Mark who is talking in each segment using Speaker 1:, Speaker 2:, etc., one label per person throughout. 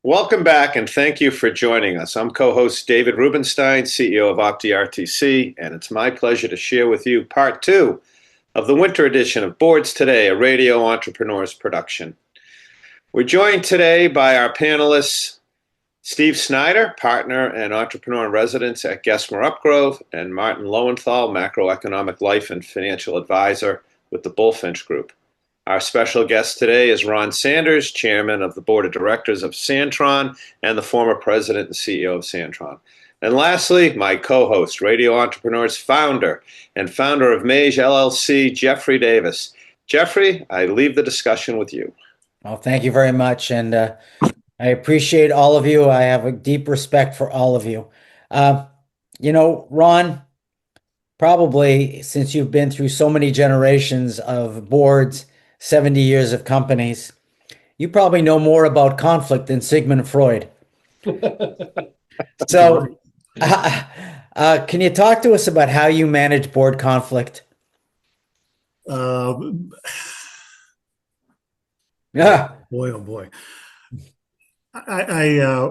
Speaker 1: Welcome back, and thank you for joining us. I'm co-host David Rubinstein, CEO of OptiRTC, and it's my pleasure to share with you part two of the winter edition of Boards Today, a radio entrepreneurs production. We're joined today by our panelists, Steve Snyder, partner and entrepreneur in residence at Gesmer Updegrove, and Martin Lowenthal, macroeconomic life and financial advisor with the Bulfinch Group. Our special guest today is Ron Sanders, chairman of the board of directors of San-tron and the former president and CEO of San-tron. And lastly, my co-host, Radio Entrepreneurs founder and founder of Mage LLC, JDavis. Jeffrey, I leave the discussion with you.
Speaker 2: Well, thank you very much. And I appreciate all of you. I have a deep respect for all of you. Ron, probably since you've been through so many generations of boards, 70 years of companies, you probably know more about conflict than Sigmund Freud. So can you talk to us about how you manage board conflict?
Speaker 3: Yeah. Boy, oh boy. I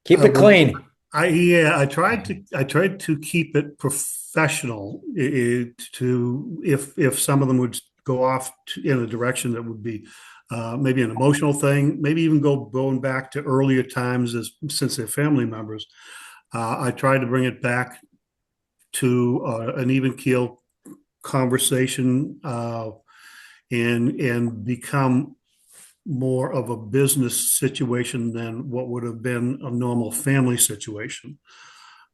Speaker 2: keep it clean.
Speaker 3: I tried to keep it professional. If some of them would go off in a direction that would be maybe an emotional thing, maybe even going back to earlier times since they're family members. I tried to bring it back to an even keel conversation and become more of a business situation than what would have been a normal family situation.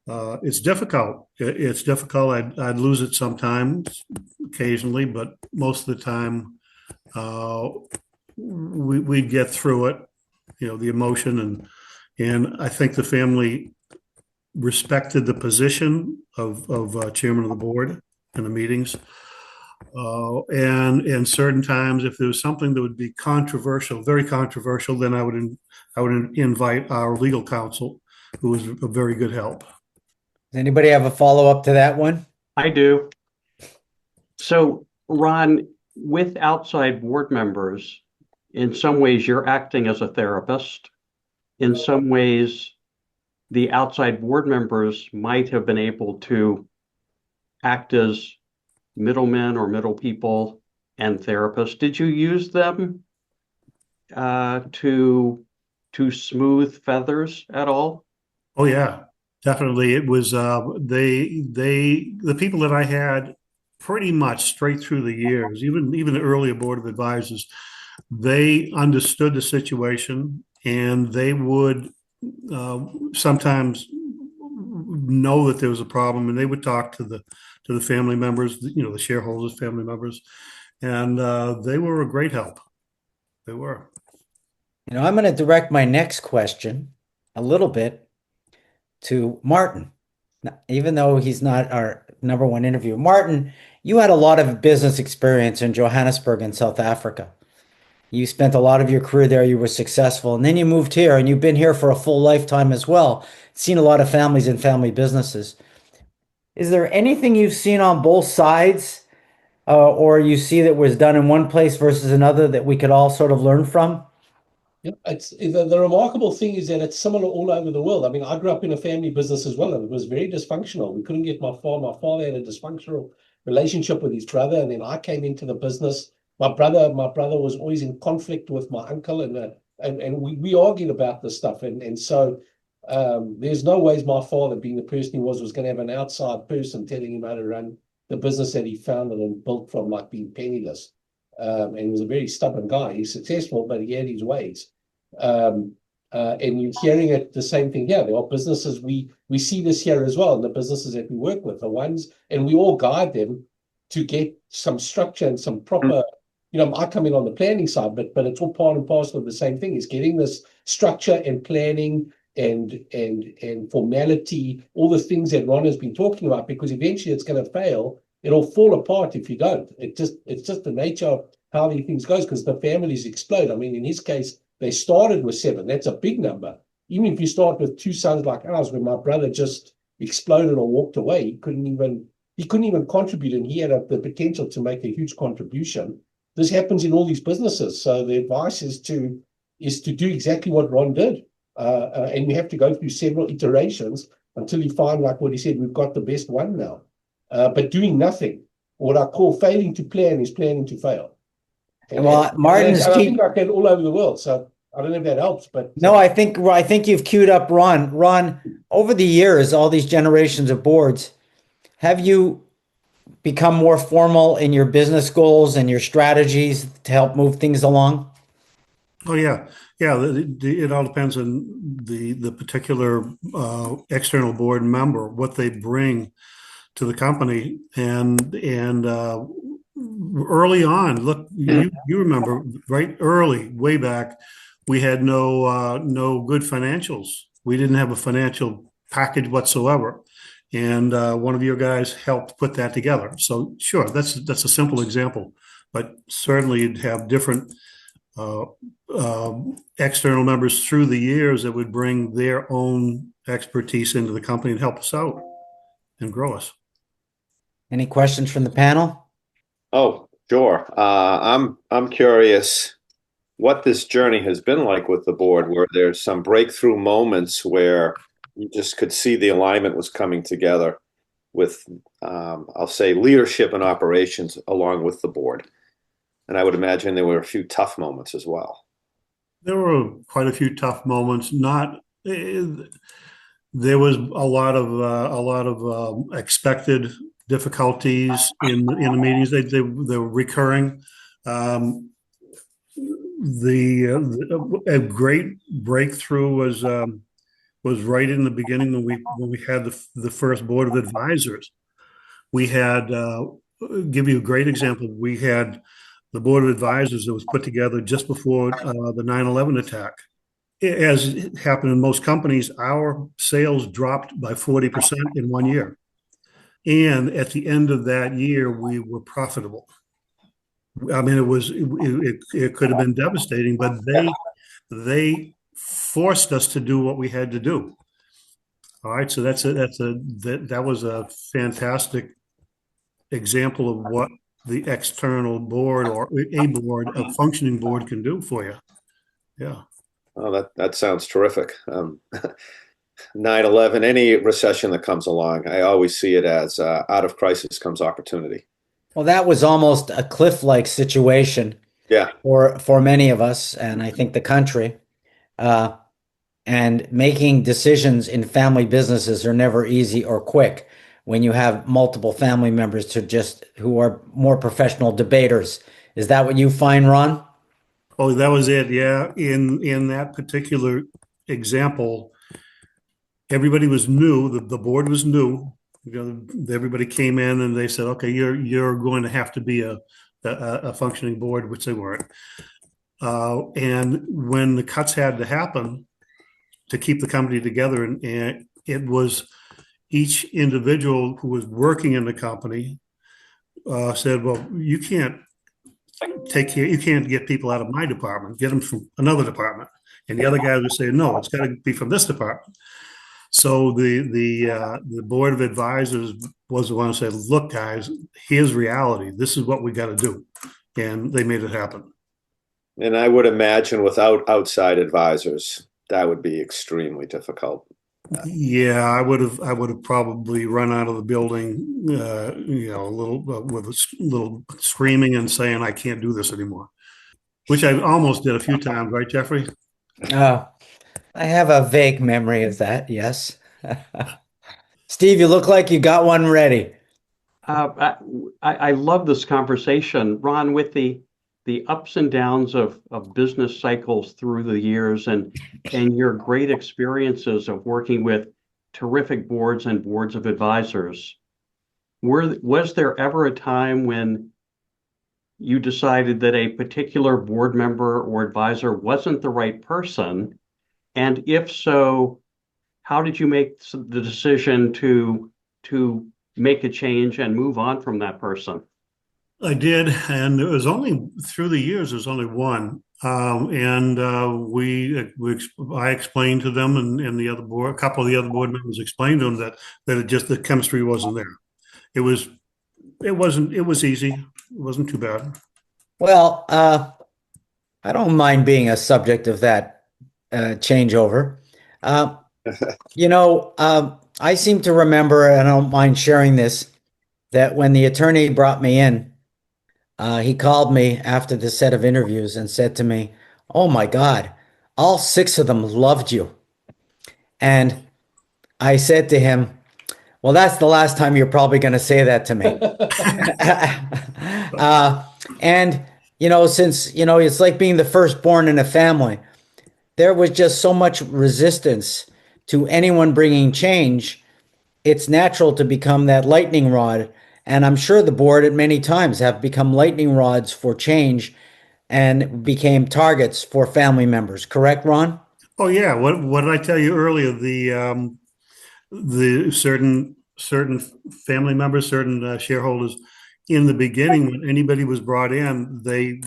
Speaker 3: It's difficult. It's difficult. I'd lose it sometimes, occasionally, but most of the time we get through it. The emotion and I think the family respected the position of chairman of the board in the meetings. And certain times, if there was something that would be controversial, very controversial, then I would invite our legal counsel, who was a very good help.
Speaker 2: Does anybody have a follow-up to that one?
Speaker 4: I do. So, Ron, with outside board members, in some ways you're acting as a therapist. In some ways, the outside board members might have been able to act as middlemen or middle people and therapists. Did you use them to smooth feathers at all?
Speaker 3: Oh yeah, definitely. It was the people that I had pretty much straight through the years, even the earlier board of advisors, they understood the situation, and they would sometimes know that there was a problem, and they would talk to the family members, the shareholders, family members, and they were a great help. They were.
Speaker 2: I'm going to direct my next question a little bit to Martin, even though he's not our number one interview. Martin, you had a lot of business experience in Johannesburg in South Africa. You spent a lot of your career there. You were successful, and then you moved here, and you've been here for a full lifetime as well. Seen a lot of families and family businesses. Is there anything you've seen on both sides, or you see that was done in one place versus another that we could all sort of learn from?
Speaker 5: Yeah, the remarkable thing is that it's similar all over the world. I mean, I grew up in a family business as well, and it was very dysfunctional. We couldn't get my father had a dysfunctional relationship with his brother, and then I came into the business. My brother was always in conflict with my uncle, and we argued about this stuff, and so there's no ways my father, being the person he was going to have an outside person telling him how to run the business that he founded and built from like being penniless. And he was a very stubborn guy. He's successful, but he had his ways. And you're hearing it the same thing here. There are businesses, we see this here as well, and the businesses that we work with, the ones, and we all guide them to get some structure and some proper, I come in on the planning side, but it's all part and parcel of the same thing, is getting this structure and planning and formality, all the things that Ron has been talking about, because eventually it's going to fail. It'll fall apart if you don't. It's just the nature of how these things goes, because the families explode. I mean, in his case, they started with 7. That's a big number. Even if you start with 2 sons like ours, where my brother just exploded or walked away, he couldn't even contribute, and he had the potential to make a huge contribution. This happens in all these businesses. So the advice is to do exactly what Ron did. and we have to go through several iterations until you find, like what he said, we've got the best one now. But doing nothing, what I call failing to plan, is planning to fail.
Speaker 2: Well, Martin's
Speaker 5: and I think like that all over the world. So I don't know if that helps, but
Speaker 2: no, I think you've queued up Ron. Ron, over the years, all these generations of boards, have you become more formal in your business goals and your strategies to help move things along?
Speaker 3: Oh yeah, yeah. It all depends on the particular external board member, what they bring to the company, and early on, look, you remember right early, way back, we had no good financials. We didn't have a financial package whatsoever, and one of your guys helped put that together. So sure, that's a simple example, but certainly you'd have different external members through the years that would bring their own expertise into the company and help us out and grow us.
Speaker 2: Any questions from the panel?
Speaker 1: Oh, sure. I'm curious what this journey has been like with the board, where there's some breakthrough moments where you just could see the alignment was coming together with, I'll say, leadership and operations along with the board. And I would imagine there were a few tough moments as well.
Speaker 3: There were quite a few tough moments. There was a lot of expected difficulties in the meetings. They were recurring. A great breakthrough was right in the beginning when we had the first board of advisors. We had give you a great example. We had the board of advisors that was put together just before the 9/11 attack. As happened in most companies, our sales dropped by 40% in 1 year. And at the end of that year, we were profitable. I mean, it could have been devastating, but they forced us to do what we had to do. All right, so that was a fantastic example of what the external board or a functioning board can do for you. Yeah.
Speaker 1: Oh, that sounds terrific. 9/11, any recession that comes along, I always see it as out of crisis comes opportunity.
Speaker 2: Well, that was almost a cliff-like situation.
Speaker 1: Yeah.
Speaker 2: For many of us, and I think the country. And making decisions in family businesses are never easy or quick when you have multiple family members who are more professional debaters. Is that what you find, Ron?
Speaker 3: Oh, that was it. Yeah. In that particular example, everybody was new. The board was new. Everybody came in and they said, "Okay, you're going to have to be a functioning board," which they weren't. And when the cuts had to happen to keep the company together, and it was each individual who was working in the company said, "Well, you can't get people out of my department. Get them from another department." And the other guy would say, "No, it's got to be from this department." So the board of advisors was the one who said, "Look, guys, here's reality. This is what we got to do," and they made it happen.
Speaker 1: And I would imagine without outside advisors, that would be extremely difficult.
Speaker 3: Yeah, I would have probably run out of the building, a little with a little screaming and saying, "I can't do this anymore," which I almost did a few times, right, Jeffrey?
Speaker 2: I have a vague memory of that. Yes. Steve, you look like you got one ready.
Speaker 4: I love this conversation, Ron, with the ups and downs of business cycles through the years and your great experiences of working with terrific boards and boards of advisors. Was there ever a time when you decided that a particular board member or advisor wasn't the right person? And if so, how did you make the decision to make a change and move on from that person?
Speaker 3: I did, and it was only through the years. There's only one, and I explained to them, and the other board, a couple of the other board members explained to them that the chemistry wasn't there. It was easy. It wasn't too bad.
Speaker 2: Well, I don't mind being a subject of that changeover. Uh, I seem to remember, and I don't mind sharing this, that when the attorney brought me in, he called me after the set of interviews and said to me, "Oh my God, all six of them loved you." And I said to him, "Well, that's the last time you're probably going to say that to me." uh, and, since, it's like being the firstborn in a family, there was just so much resistance to anyone bringing change. It's natural to become that lightning rod. And I'm sure the board at many times have become lightning rods for change and became targets for family members. Correct, Ron?
Speaker 3: Oh yeah. What did I tell you earlier? The certain family members, certain shareholders in the beginning, when anybody was brought in, they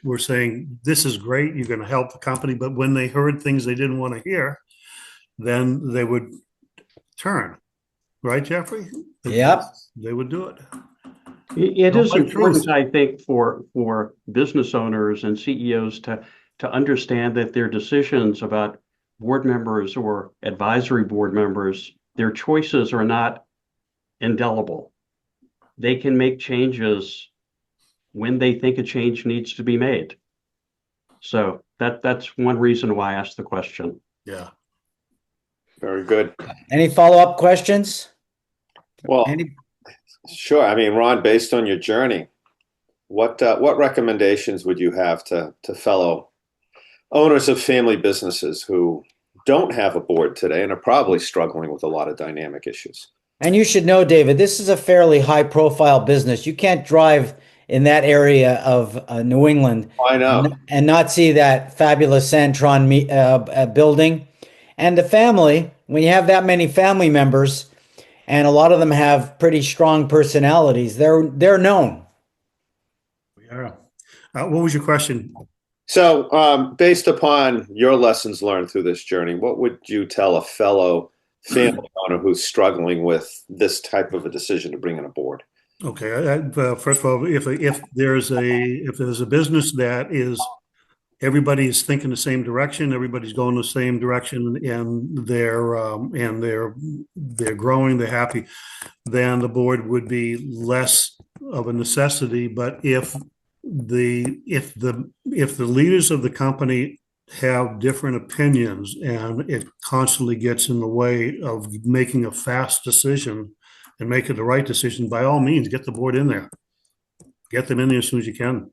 Speaker 3: were saying, "This is great. You're going to help the company." But when they heard things they didn't want to hear, then they would turn. Right, Jeffrey?
Speaker 2: Yep.
Speaker 3: They would do it.
Speaker 4: It
Speaker 3: Don't
Speaker 4: is
Speaker 3: like
Speaker 4: important,
Speaker 3: truth.
Speaker 4: I think, for business owners and CEOs to understand that their decisions about board members or advisory board members, their choices are not indelible. They can make changes when they think a change needs to be made. So that's one reason why I asked the question.
Speaker 3: Yeah.
Speaker 1: Very good.
Speaker 2: Any follow-up questions?
Speaker 1: Well, sure. I mean, Ron, based on your journey, what recommendations would you have to fellow owners of family businesses who don't have a board today and are probably struggling with a lot of dynamic issues?
Speaker 2: And you should know, David, this is a fairly high-profile business. You can't drive in that area of New England
Speaker 1: I know.
Speaker 2: and not see that fabulous San-tron building. And the family, when you have that many family members, and a lot of them have pretty strong personalities, they're known.
Speaker 3: Yeah. What was your question?
Speaker 1: So, based upon your lessons learned through this journey, what would you tell a fellow family owner who's struggling with this type of a decision to bring in a board?
Speaker 3: Okay. First of all, if there's a business that is everybody's thinking the same direction, everybody's going the same direction, and they're growing, they're happy, then the board would be less of a necessity. But if the leaders of the company have different opinions and it constantly gets in the way of making a fast decision and making the right decision, by all means, get the board in there. Get them in there as soon as you can.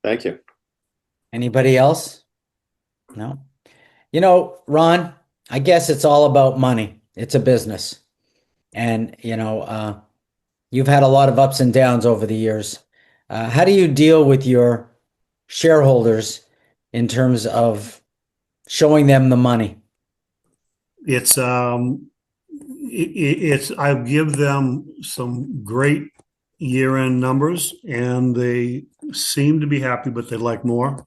Speaker 1: Thank you.
Speaker 2: Anybody else? No? Ron, I guess it's all about money. It's a business. And, you've had a lot of ups and downs over the years. How do you deal with your shareholders in terms of showing them the money?
Speaker 3: I give them some great year-end numbers, and they seem to be happy, but they'd like more.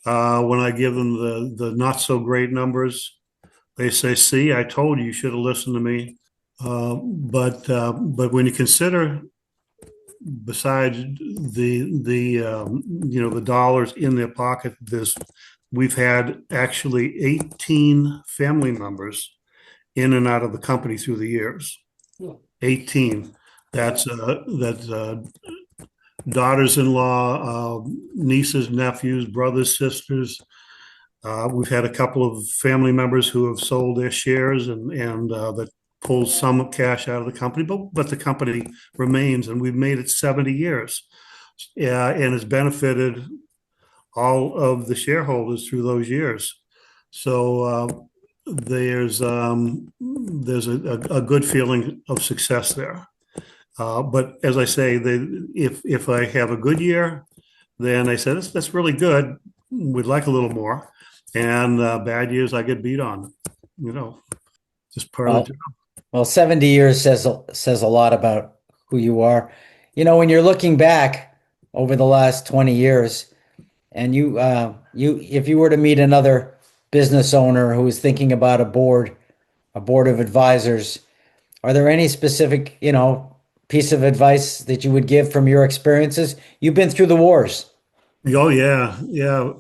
Speaker 3: When I give them the not so great numbers, they say, "See, I told you, you should have listened to me." But when you consider, besides the dollars in their pocket, we've had actually 18 family members in and out of the company through the years. 18. That's daughters-in-law, nieces, nephews, brothers, sisters. We've had a couple of family members who have sold their shares and that pulled some cash out of the company, but the company remains, and we've made it 70 years, and it's benefited all of the shareholders through those years. So there's a good feeling of success there. But as I say, if I have a good year, then I say that's really good. We'd like a little more, and bad years I get beat on. Just part of the job.
Speaker 2: Well, 70 years says a lot about who you are. When you're looking back over the last 20 years, and if you were to meet another business owner who is thinking about a board of advisors, are there any specific, piece of advice that you would give from your experiences? You've been through the wars.
Speaker 3: Oh yeah, yeah.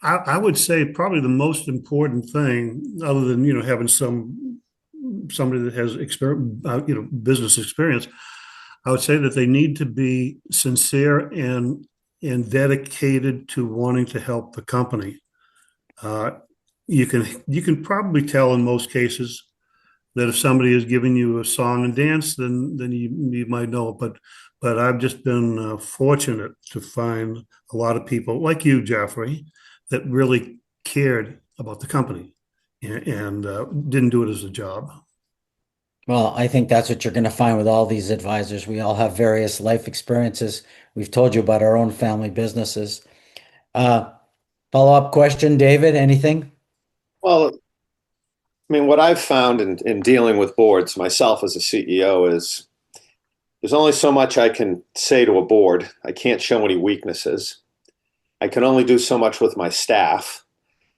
Speaker 3: I would say probably the most important thing, other than having somebody that has business experience, I would say that they need to be sincere and dedicated to wanting to help the company. You can probably tell in most cases that if somebody is giving you a song and dance, then you might know it. But I've just been fortunate to find a lot of people like you, Jeffrey, that really cared about the company and didn't do it as a job.
Speaker 2: Well, I think that's what you're going to find with all these advisors. We all have various life experiences. We've told you about our own family businesses. Uh, Follow-up question, David, anything?
Speaker 1: Well, I mean, what I've found in dealing with boards myself as a CEO is there's only so much I can say to a board. I can't show any weaknesses. I can only do so much with my staff.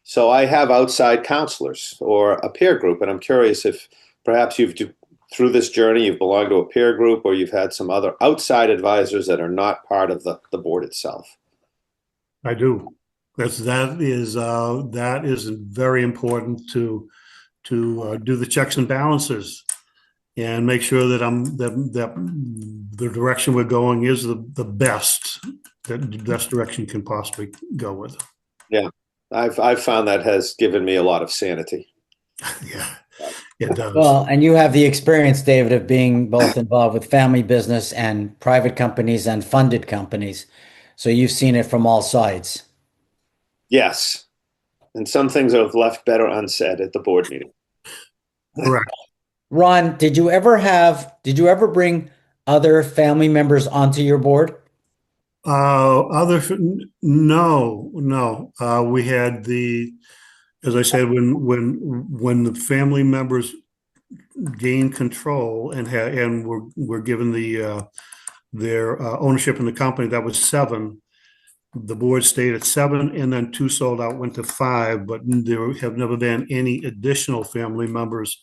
Speaker 1: So I have outside counselors or a peer group, and I'm curious if perhaps through this journey, you've belonged to a peer group or you've had some other outside advisors that are not part of the board itself.
Speaker 3: I do. That is very important to do the checks and balances and make sure that that the direction we're going is the best direction you can possibly go with.
Speaker 1: Yeah, I've found that has given me a lot of sanity.
Speaker 3: Yeah, it does.
Speaker 2: Well, and you have the experience, David, of being both involved with family business and private companies and funded companies. So you've seen it from all sides.
Speaker 1: Yes. And some things are left better unsaid at the board meeting.
Speaker 3: Correct.
Speaker 2: Ron, did you ever bring other family members onto your board?
Speaker 3: No. We had as I said, when the family members gained control and were given their ownership in the company, that was 7. The board stayed at 7, and then 2 sold out, went to 5. But there have never been any additional family members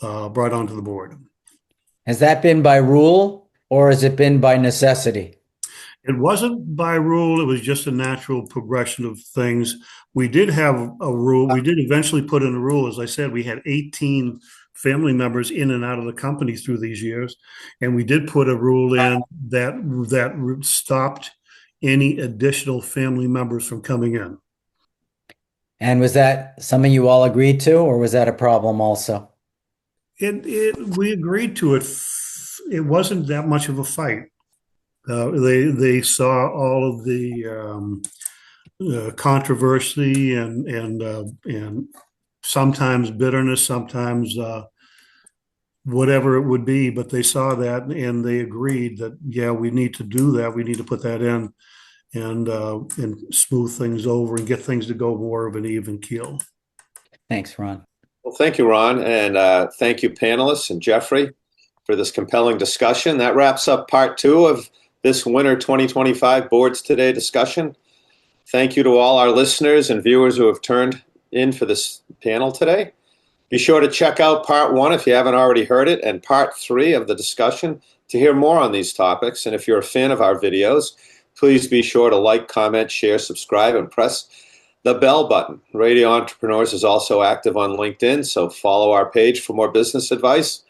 Speaker 3: brought onto the board.
Speaker 2: Has that been by rule or has it been by necessity?
Speaker 3: It wasn't by rule. It was just a natural progression of things. We did have a rule. We did eventually put in a rule. As I said, we had 18 family members in and out of the company through these years. And we did put a rule in that stopped any additional family members from coming in.
Speaker 2: And was that something you all agreed to, or was that a problem also?
Speaker 3: We agreed to it. It wasn't that much of a fight. They saw all of the controversy and sometimes bitterness, sometimes whatever it would be, but they saw that and they agreed that, yeah, we need to do that. We need to put that in and smooth things over and get things to go more of an even keel.
Speaker 2: Thanks, Ron.
Speaker 1: Well, thank you, Ron. And thank you, panelists and Jeffrey, for this compelling discussion. That wraps up part 2 of this winter 2025 Boards Today discussion. Thank you to all our listeners and viewers who have turned in for this panel today. Be sure to check out part 1 if you haven't already heard it, and part 3 of the discussion to hear more on these topics. And if you're a fan of our videos, please be sure to like, comment, share, subscribe, and press the bell button. Radio Entrepreneurs is also active on LinkedIn, so follow our page for more business advice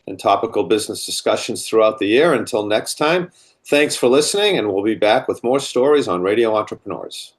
Speaker 1: and topical business discussions throughout the year. Until next time, thanks for listening, and we'll be back with more stories on Radio Entrepreneurs.